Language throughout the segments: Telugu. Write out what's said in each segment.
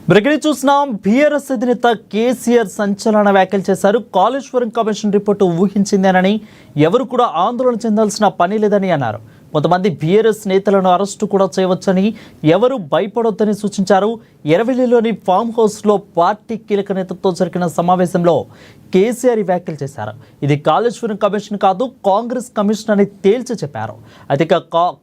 బ్రేకింగ్ చూస్తున్నాం. బీఆర్ఎస్ అధినేత కేసీఆర్ సంచలన వ్యాఖ్యలు చేశారు. కాళేశ్వరం కమిషన్ రిపోర్టు ఊహించిందేనని, ఎవరు కూడా ఆందోళన చెందాల్సిన పని లేదని అన్నారు. కొంతమంది బీఆర్ఎస్ నేతలను అరెస్టు కూడా చేయవచ్చని, ఎవరు భయపడొద్దని సూచించారు. ఎర్రవెల్లిలోని ఫామ్ హౌస్లో పార్టీ కీలక నేతలతో జరిగిన సమావేశంలో కేసీఆర్ వ్యాఖ్యలు చేశారు. ఇది కాళేశ్వరం కమిషన్ కాదు, కాంగ్రెస్ కమిషన్ అని తేల్చి చెప్పారు. అయితే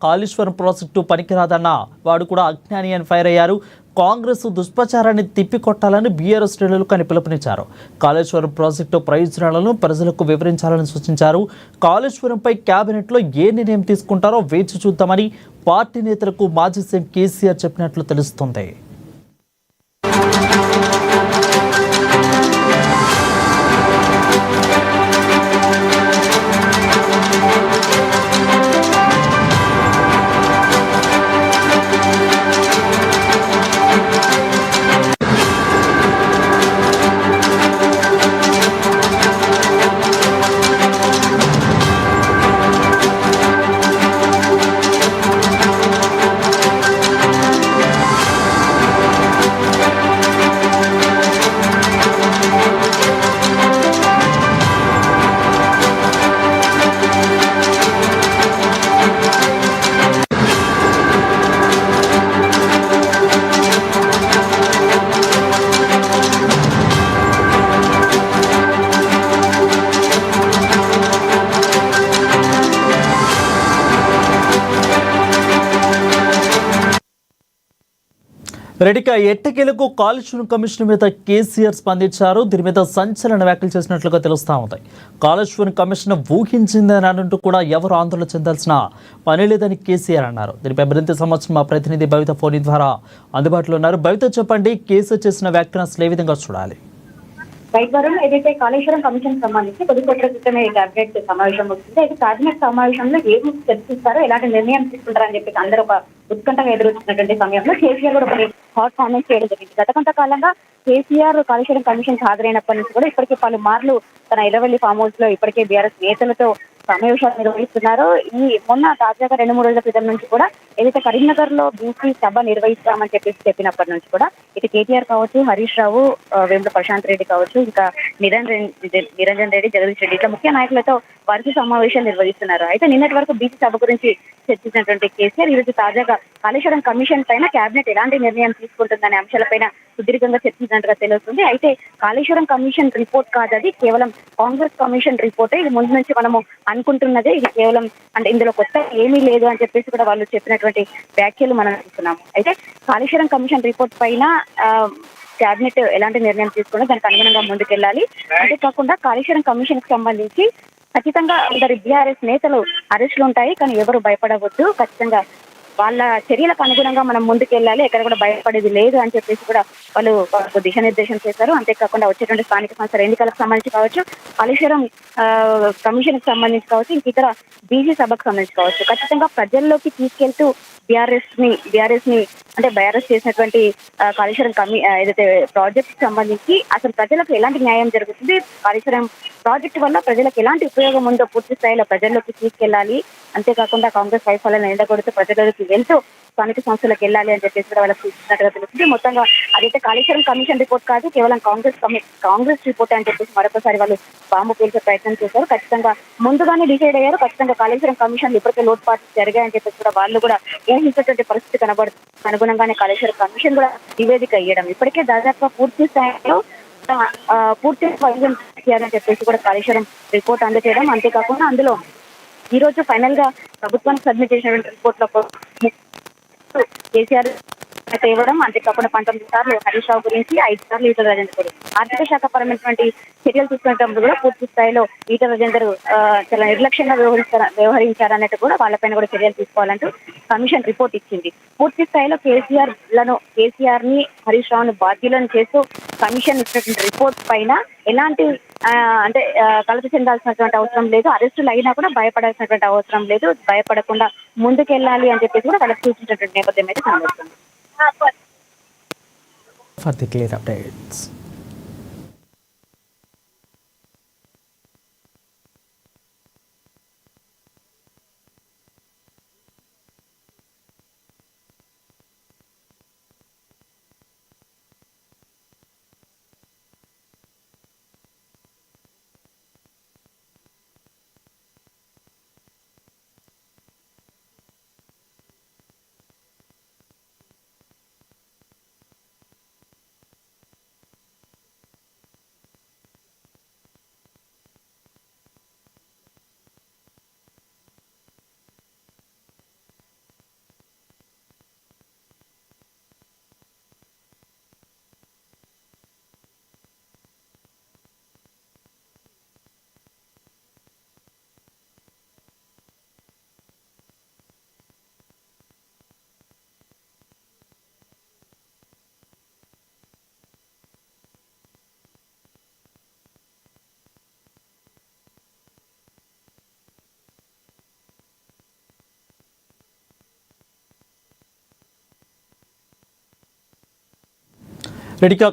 కాళేశ్వరం ప్రాజెక్టు పనికిరాదన్న వాడు కూడా అజ్ఞాని అని ఫైర్ అయ్యారు. కాంగ్రెస్ దుష్ప్రచారాన్ని తిప్పికొట్టాలని బీఆర్ఎస్ శ్రేణులకు అని పిలుపునిచ్చారు. కాళేశ్వరం ప్రాజెక్టు ప్రయోజనాలను ప్రజలకు వివరించాలని సూచించారు. కాళేశ్వరంపై కేబినెట్లో ఏ నిర్ణయం తీసుకుంటారో వేచి చూద్దామని పార్టీ నేతలకు మాజీ సీఎం కేసీఆర్ చెప్పినట్లు తెలుస్తోంది. రెడ్డిక ఎట్టకేలకు కాళేశ్వరం కమిషన్ మీద కేసీఆర్ స్పందించారు. దీని మీద సంచలన వ్యాఖ్యలు చేసినట్లుగా తెలుస్తూ ఉంటాయి. కాళేశ్వరం కమిషన్ ఊహించిందని అంటూ కూడా ఎవరు ఆందోళన చెందాల్సిన పని లేదని కేసీఆర్ అన్నారు. దీనిపై మరింత సమాచారం మా ప్రతినిధి భవిత ఫోన్ ద్వారా అందుబాటులో ఉన్నారు. భవిత చెప్పండి, కేసీఆర్ చేసిన వ్యాఖ్యను అసలు ఏ విధంగా చూడాలి? రైట్ వరుణ్, ఏదైతే కాళేశ్వరం కమిషన్ సంబంధించి కొద్దిసేపటి క్రితమే కేబినెట్ సమావేశం వచ్చింది. అయితే కేబినెట్ సమావేశంలో ఏం చర్చిస్తారో, ఎలాంటి నిర్ణయం తీసుకుంటారని చెప్పి అందరూ ఒక ఉత్కంఠగా ఎదురుస్తున్నటువంటి సమయంలో కేసీఆర్ కూడా కొన్ని హాట్ కామెంట్స్ చేయడం జరిగింది. గత కొంతకాలంగా కేసీఆర్ కాళేశ్వరం కమిషన్ హాజరైనప్పటి నుంచి కూడా ఇప్పటికే పలుమార్లు తన ఎర్రవెల్లి ఫామ్ హౌస్ లో ఇప్పటికే బీఆర్ఎస్ నేతలతో సమావేశాలు నిర్వహిస్తున్నారు. ఈ మొన్న తాజాగా 2-3 రోజుల క్రితం నుంచి కూడా ఏదైతే కరీంనగర్ లో బీసీ సభ నిర్వహిస్తామని చెప్పినప్పటి నుంచి కూడా ఇటు కేటీఆర్ కావచ్చు, హరీష్ రావు, వేముల ప్రశాంత్ రెడ్డి కావచ్చు, ఇంకా నిరంజన్ రెడ్డి, జగదీష్ రెడ్డి, ఇట్లా ముఖ్య నాయకులతో వరుస సమావేశాలు నిర్వహిస్తున్నారు. అయితే నిన్నటి వరకు బీసీ సభ గురించి చర్చించినటువంటి కేసీఆర్ ఈరోజు తాజాగా కాళేశ్వరం కమిషన్ పైన కేబినెట్ ఎలాంటి నిర్ణయం తీసుకుంటుందనే అంశాలపైన సుదీర్ఘంగా చర్చించినట్టుగా తెలుస్తుంది. అయితే కాళేశ్వరం కమిషన్ రిపోర్ట్ కాదు, అది కేవలం కాంగ్రెస్ కమిషన్ రిపోర్టే. ఇది ముందు నుంచి మనము అనుకుంటున్నదే. ఇది కేవలం అంటే ఇందులో కొత్త ఏమీ లేదు అని చెప్పేసి కూడా వాళ్ళు చెప్పినటువంటి వ్యాఖ్యలు మనం చూస్తున్నాము. అయితే కాళేశ్వరం కమిషన్ రిపోర్ట్ పైన కేబినెట్ ఎలాంటి నిర్ణయం తీసుకున్నా దానికి అనుగుణంగా ముందుకెళ్లాలి. అంతేకాకుండా కాళేశ్వరం కమిషన్ కి సంబంధించి ఖచ్చితంగా అందరి బీఆర్ఎస్ నేతలు అరెస్టులు ఉంటాయి, కానీ ఎవరు భయపడవద్దు. ఖచ్చితంగా వాళ్ళ చర్యలకు అనుగుణంగా మనం ముందుకెళ్ళాలి, ఎక్కడ కూడా భయపడేది లేదు అని చెప్పేసి కూడా వాళ్ళు దిశానిర్దేశం చేశారు. అంతేకాకుండా వచ్చేటువంటి స్థానిక సంస్థల ఎన్నికలకు సంబంధించి కావచ్చు, కాళేశ్వరం కమిషన్ కి సంబంధించి కావచ్చు, ఇంక ఇతర బీసీ సభకు సంబంధించి కావచ్చు, ఖచ్చితంగా ప్రజల్లోకి తీసుకెళ్తూ బీఆర్ఎస్ ని అంటే బీఆర్ఎస్ చేసినటువంటి కాళేశ్వరం ఏదైతే ప్రాజెక్ట్ సంబంధించి అసలు ప్రజలకు ఎలాంటి న్యాయం జరుగుతుంది, కాళేశ్వరం ప్రాజెక్టు వల్ల ప్రజలకు ఎలాంటి ఉపయోగం ఉందో పూర్తి స్థాయిలో ప్రజల్లోకి తీసుకెళ్లాలి. అంతేకాకుండా కాంగ్రెస్ వైఫల్యాలను ఎండగొడుతూ ప్రజల్లోకి వెళ్తూ స్థానిక సంస్థలకు వెళ్ళాలి అని చెప్పేసి కూడా వాళ్ళకి సూచించినట్టుగా తెలుస్తుంది. మొత్తంగా అదైతే కాళేశ్వరం కమిషన్ రిపోర్ట్ కాదు, కేవలం కాంగ్రెస్ రిపోర్ట్ అని చెప్పేసి మరొకసారి వాళ్ళు బాంబు పేల్చే ప్రయత్నం చేశారు. ఖచ్చితంగా ముందుగానే డిసైడ్ అయ్యారు. ఖచ్చితంగా కాళేశ్వరం కమిషన్ ఇప్పటికే లోటుపాట్లు జరిగాయని చెప్పేసి కూడా వాళ్ళు కూడా ఊహించేటువంటి పరిస్థితి కనబడుతుంది. అనుగుణంగానే కాళేశ్వరం కమిషన్ కూడా నివేదిక ఇవ్వడం ఇప్పటికే దాదాపుగా పూర్తి స్థాయిలో చేయాలని చెప్పేసి కూడా కాళేశ్వరం రిపోర్ట్ అందజేయడం. అంతేకాకుండా అందులో ఈ రోజు ఫైనల్ గా ప్రభుత్వానికి సబ్మిట్ చేసినటువంటి రిపోర్ట్ లో కేసీఆర్ ఇవ్వడం, అంతేకాకుండా 19 సార్లు హరీష్ రావు గురించి, 5 సార్లు ఈటల రాజేందర్ గురించి ఆర్థిక శాఖ పరమైనటువంటి చర్యలు తీసుకునేటప్పుడు కూడా పూర్తి స్థాయిలో ఈటల రాజేందర్ చాలా నిర్లక్ష్యంగా వ్యవహరించారన్నట్టు కూడా వాళ్ళపైన కూడా చర్యలు తీసుకోవాలంటూ కమిషన్ రిపోర్ట్ ఇచ్చింది. పూర్తి స్థాయిలో కేసీఆర్ ని హరీష్ రావును బాధ్యులను చేస్తూ కమిషన్ ఇచ్చినటువంటి రిపోర్ట్ పైన ఎలాంటి అంటే కలత చెందాల్సినటువంటి అవసరం లేదు, అరెస్టులు అయినా కూడా భయపడాల్సినటువంటి అవసరం లేదు, భయపడకుండా ముందుకెళ్ళాలి అని చెప్పేసి కూడా వాళ్ళకి సూచించినటువంటి నేపథ్యం అయితే కనబడుతుంది. For the clear updates. ఇక